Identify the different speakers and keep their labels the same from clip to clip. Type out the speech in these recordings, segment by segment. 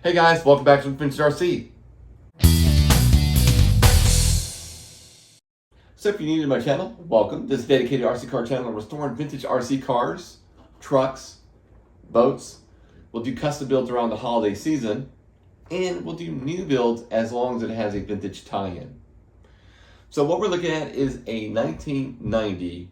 Speaker 1: Hey guys, welcome back to Vintage RC. So if you're new to my channel, welcome. This is a dedicated RC car channel restoring vintage RC cars, trucks, boats. We'll do custom builds around the holiday season, and we'll do new builds as long as it has a vintage tie-in. So what we're looking at is a 1990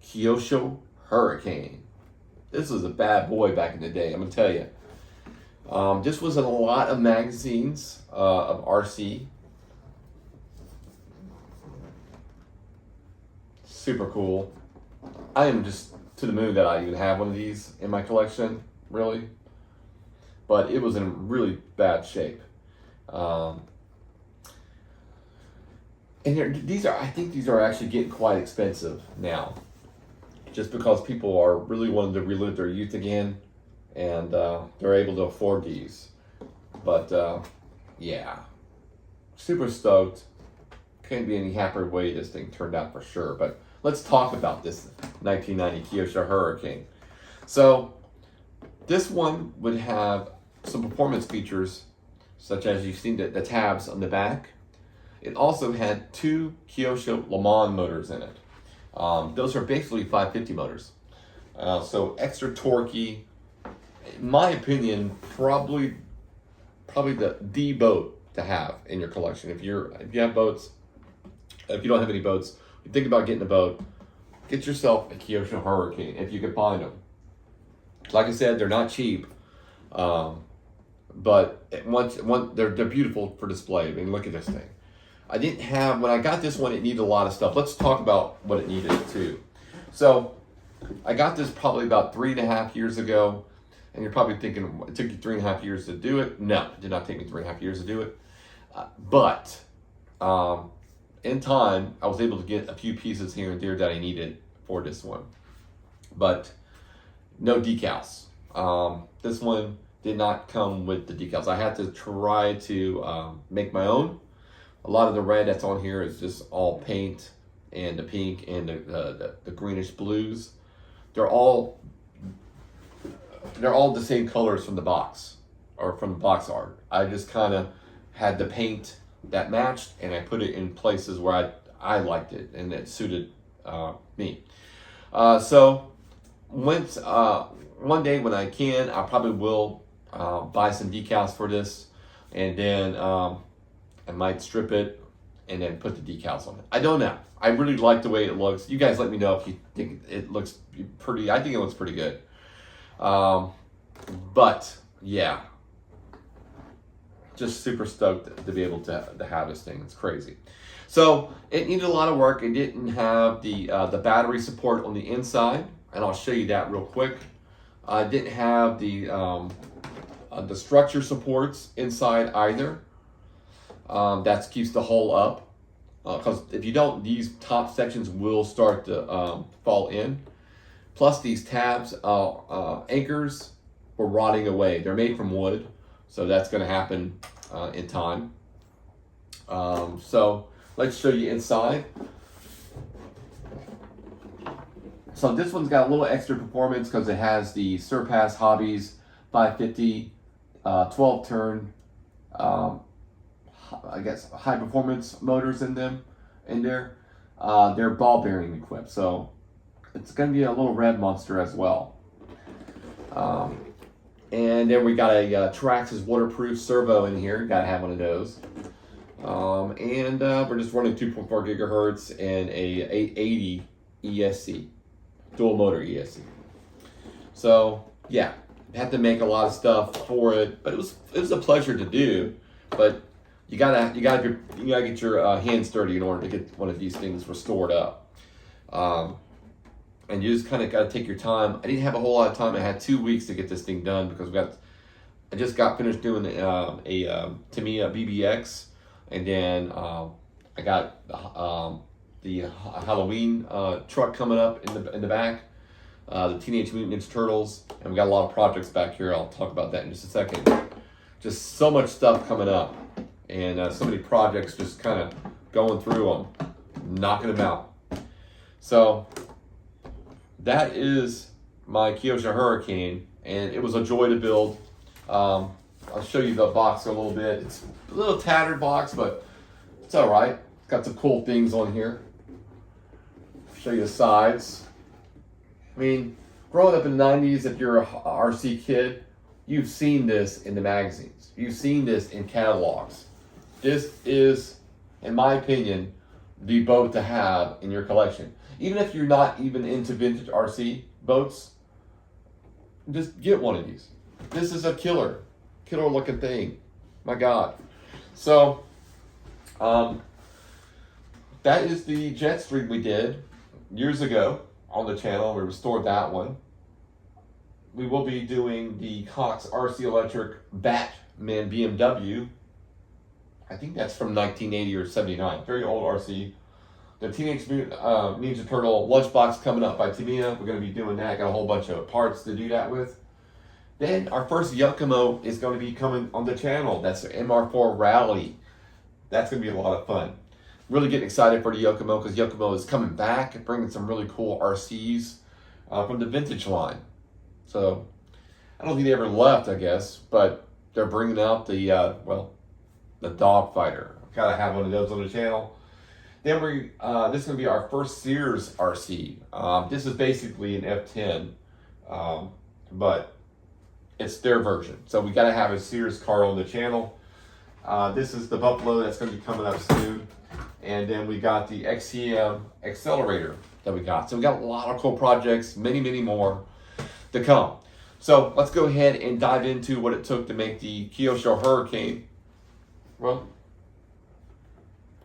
Speaker 1: Kyosho Hurricane. This was a bad boy back in the day, I'm gonna tell you. This was in a lot of magazines of RC. Super cool. I am just to the moon that I even have one of these in my collection, really. But it was in really bad shape. And I think these are actually getting quite expensive now, just because people are really wanting to relive their youth again, and they're able to afford these. But yeah, super stoked. Can't be any happier way this thing turned out for sure. But let's talk about this 1990 Kyosho Hurricane. So this one would have some performance features, such as you've seen the tabs on the back. It also had two Kyosho Le Mans motors in it. Those are basically 550 motors. So extra torquey. In my opinion, probably the boat to have in your collection. If you have boats, if you don't have any boats, you think about getting a boat, get yourself a Kyosho Hurricane if you can find them. Like I said, they're not cheap, but they're beautiful for display. I mean, look at this thing. When I got this one, it needed a lot of stuff. Let's talk about what it needed too. So I got this probably about 3.5 years ago. And you're probably thinking, it took you 3.5 years to do it. No, it did not take me 3.5 years to do it. But in time, I was able to get a few pieces here and there that I needed for this one. But no decals. This one did not come with the decals. I had to try to make my own. A lot of the red that's on here is just all paint, and the pink and the greenish blues. They're all the same colors from the box, or from the box art. I just kind of had the paint that matched, and I put it in places where I liked it and it suited me. So one day when I can, I probably will buy some decals for this, and then I might strip it and then put the decals on it. I don't know. I really like the way it looks. You guys let me know if you think it looks pretty. I think it looks pretty good. But yeah, just super stoked to be able to have this thing. It's crazy. So it needed a lot of work. It didn't have the battery support on the inside, and I'll show you that real quick. It didn't have the structure supports inside either. That keeps the hull up, because if you don't, these top sections will start to fall in. Plus, these tabs, anchors were rotting away. They're made from wood, so that's going to happen in time. So let's show you inside. So this one's got a little extra performance because it has the Surpass Hobbies 550 12-turn, I guess, high performance motors in there. They're ball bearing equipped, so it's going to be a little red monster as well. And then we got a Traxxas waterproof servo in here. Got to have one of those. And we're just running 2.4 gigahertz and a 880 ESC, dual motor ESC. So yeah, had to make a lot of stuff for it, but it was a pleasure to do. But you gotta get your hands dirty in order to get one of these things restored up. And you just kind of got to take your time. I didn't have a whole lot of time. I had 2 weeks to get this thing done because I just got finished doing a Tamiya BBX, and then I got the Halloween truck coming up in the back, the Teenage Mutant Ninja Turtles, and we got a lot of projects back here. I'll talk about that in just a second. Just so much stuff coming up, and so many projects, just kind of going through them, knocking them out. So that is my Kyosho Hurricane, and it was a joy to build. I'll show you the box a little bit. It's a little tattered box, but it's all right. It's got some cool things on here. Show you the sides. I mean, growing up in the 90s, if you're a RC kid, you've seen this in the magazines. You've seen this in catalogs. This is, in my opinion, the boat to have in your collection. Even if you're not even into vintage RC boats, just get one of these. This is a killer looking thing. My God. So, that is the jet stream we did years ago on the channel. We restored that one. We will be doing the Cox RC Electric Batman BMW. I think that's from 1980 or 79. Very old RC. The Teenage Mutant Ninja Turtle lunchbox coming up by Tamiya. We're going to be doing that. Got a whole bunch of parts to do that with. Then our first Yokomo is going to be coming on the channel. That's the MR4 Rally. That's going to be a lot of fun. Really getting excited for the Yokomo because Yokomo is coming back and bringing some really cool RCs from the vintage line. So I don't think they ever left, I guess, but they're bringing out the the dog fighter. Gotta have one of those on the channel. Then this is gonna be our first Sears RC. This is basically an F10, but it's their version. So we gotta have a Sears car on the channel. This is the Buffalo that's gonna be coming up soon. And then we got the XCM accelerator that we got. So we got a lot of cool projects, many, many more to come. So let's go ahead and dive into what it took to make the Kyosho Hurricane, well,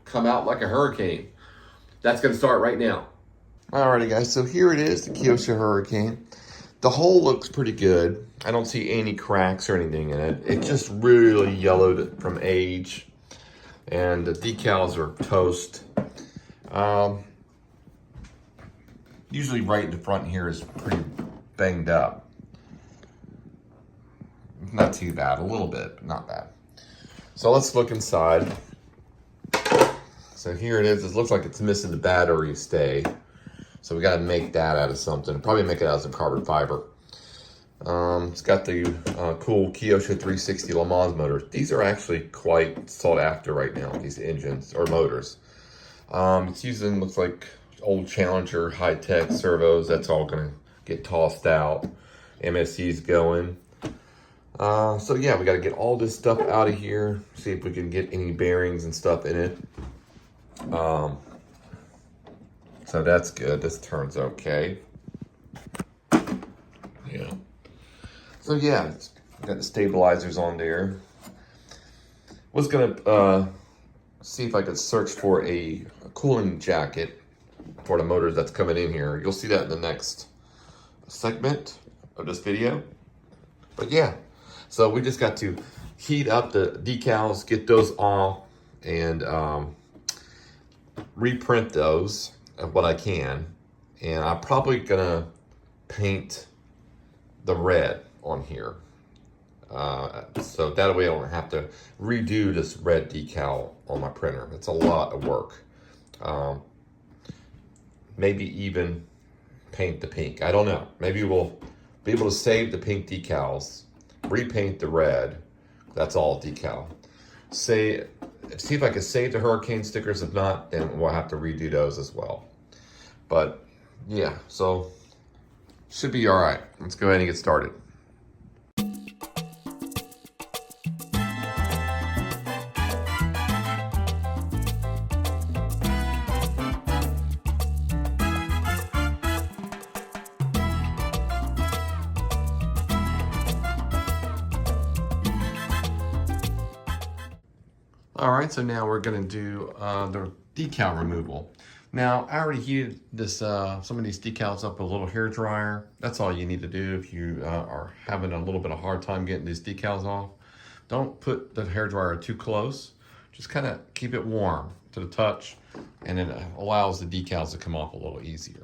Speaker 1: come out like a hurricane. That's going to start right now. Alrighty guys, so here it is, the Kyosho Hurricane. The hull looks pretty good. I don't see any cracks or anything in it. It just really yellowed from age. And the decals are toast. Usually right in the front here is pretty banged up. Not too bad, a little bit, but not bad. So let's look inside. So here it is. It looks like it's missing the battery stay. So we got to make that out of something. Probably make it out of some carbon fiber. It's got the cool Kyosho 360 Le Mans motors. These are actually quite sought after right now, these engines or motors. It's using, looks like old Challenger high-tech servos. That's all going to get tossed out. MSC's going. So yeah, we got to get all this stuff out of here. See if we can get any bearings and stuff in it. So that's good. This turns okay. Yeah. So yeah, it's got the stabilizers on there. Was gonna see if I could search for a cooling jacket for the motors that's coming in here. You'll see that in the next segment of this video. But yeah, so we just got to heat up the decals, get those off, and reprint those of what I can. And I'm probably gonna paint the red on here. So that way I don't have to redo this red decal on my printer. It's a lot of work. Maybe even paint the pink. I don't know. Maybe we'll be able to save the pink decals, repaint the red. That's all decal. See if I can save the Hurricane stickers. If not, then we'll have to redo those as well. But yeah, so should be all right. Let's go ahead and get started. All right, so now we're gonna do the decal removal. Now, I already heated this some of these decals up with a little hair dryer. That's all you need to do if you are having a little bit of hard time getting these decals off. Don't put the hair dryer too close. Just kind of keep it warm to the touch, and it allows the decals to come off a little easier.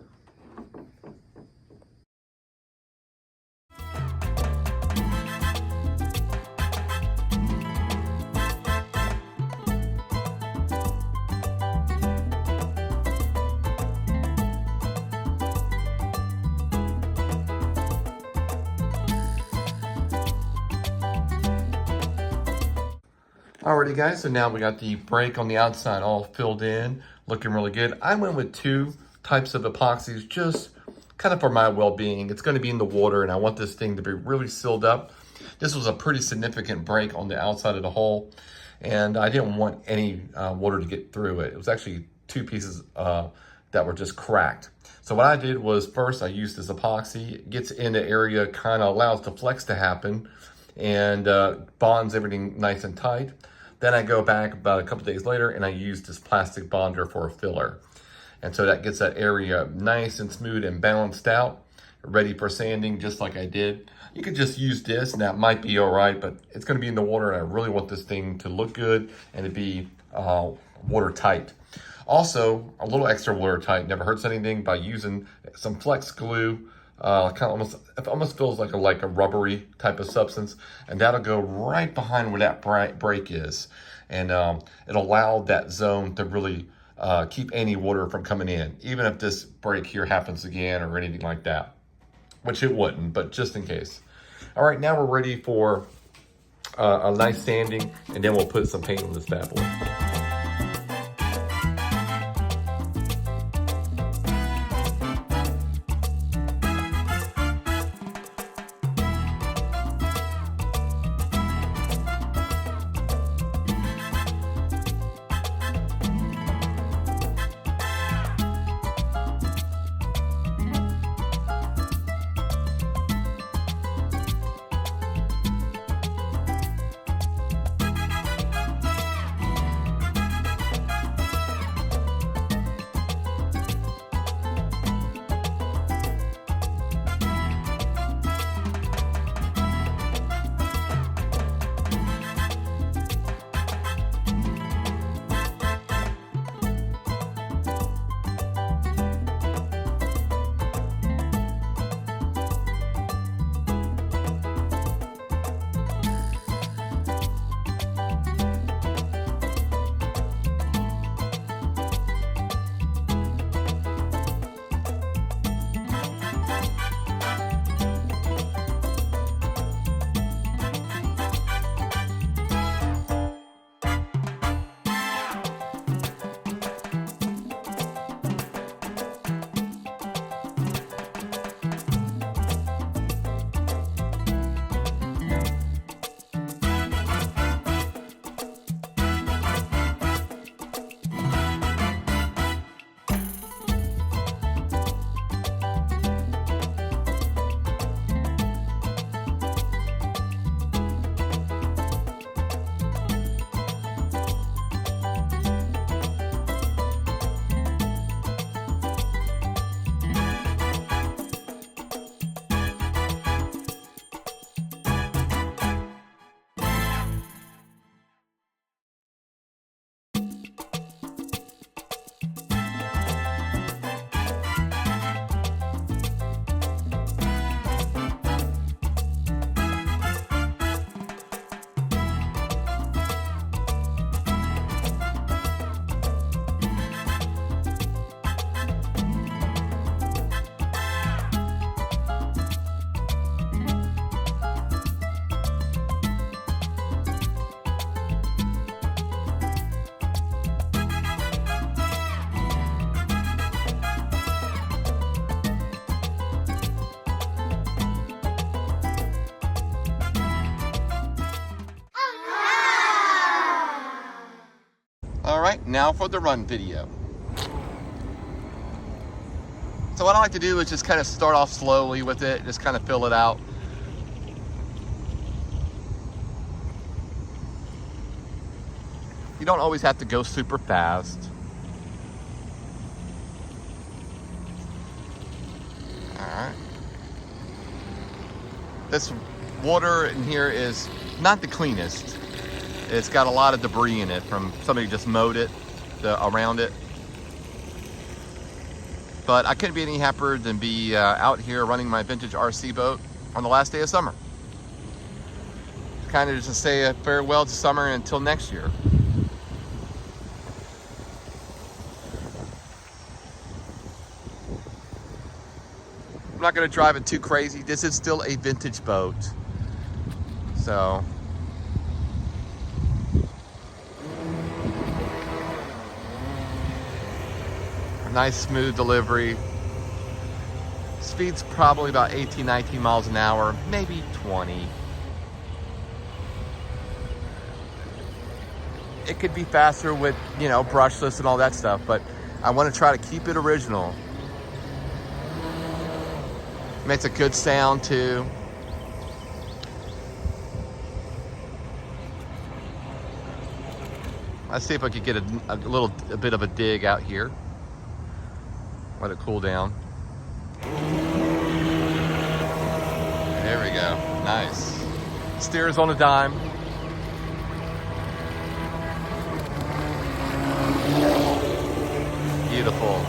Speaker 1: Alrighty guys, so now we got the brake on the outside all filled in, looking really good. I went with 2 types of epoxies just kind of for my well-being. It's going to be in the water and I want this thing to be really sealed up. This was a pretty significant break on the outside of the hole and I didn't want any water to get through it. It was actually 2 pieces that were just cracked. So what I did was first I used this epoxy. It gets in the area, kind of allows the flex to happen and bonds everything nice and tight. Then I go back about a couple days later and I use this plastic bonder for a filler. And so that gets that area nice and smooth and balanced out, ready for sanding just like I did. You could just use this and that might be all right, but it's gonna be in the water and I really want this thing to look good and to be watertight. Also, a little extra watertight never hurts anything by using some flex glue. It almost feels like a rubbery type of substance, and that'll go right behind where that break is, and it'll allow that zone to really keep any water from coming in, even if this break here happens again or anything like that, which it wouldn't, but just in case. All right, now we're ready for a nice sanding, and then we'll put some paint on this bad boy. All right, now for the run video. So what I like to do is just kind of start off slowly with it, just kind of fill it out. You don't always have to go super fast. All right. This water in here is not the cleanest. It's got a lot of debris in it from somebody just mowed it around it. But I couldn't be any happier than be out here running my vintage RC boat on the last day of summer. Kind of just to say a farewell to summer until next year. I'm not going to drive it too crazy. This is still a vintage boat. So Nice smooth delivery. Speed's probably about 18, 19 miles an hour, maybe 20. It could be faster with, you know, brushless and all that stuff, but I want to try to keep it original. Makes a good sound too. Let's see if I could get a bit of a dig out here. Let it cool down. There we go. Nice. Steers on a dime. Beautiful.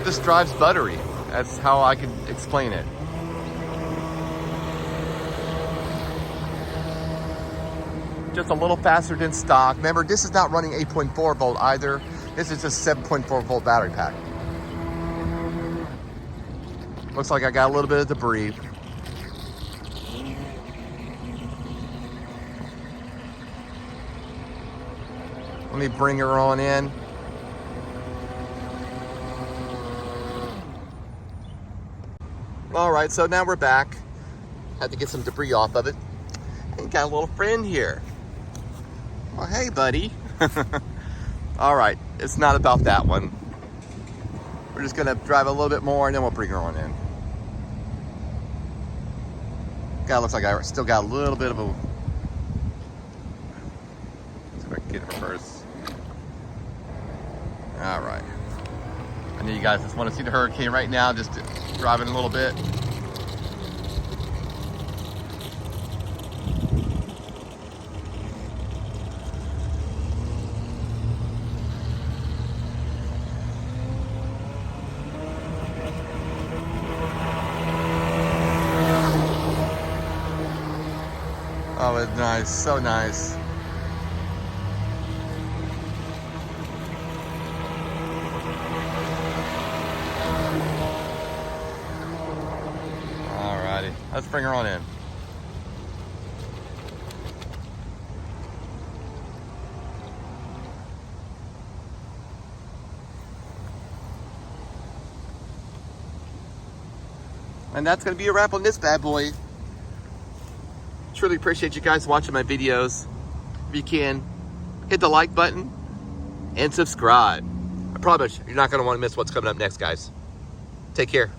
Speaker 1: This drives buttery. That's how I can explain it. Just a little faster than stock. Remember, this is not running 8.4 volt either. This is just 7.4 volt battery pack. Looks like I got a little bit of debris. Let me bring her on in. All right, so now we're back. Had to get some debris off of it. And got a little friend here. Well, hey, buddy. All right, it's not about that one. We're just gonna drive a little bit more and then we'll bring her on in. God, looks like I still got a little bit of a... See if I can get it reversed. All right. I know you guys just want to see the Hurricane right now, just driving a little bit. Oh, it's nice, so nice. Alrighty, let's bring her on in. And that's gonna be a wrap on this bad boy. Truly appreciate you guys watching my videos. If you can, hit the like button and subscribe. I promise you're not gonna want to miss what's coming up next, guys. Take care.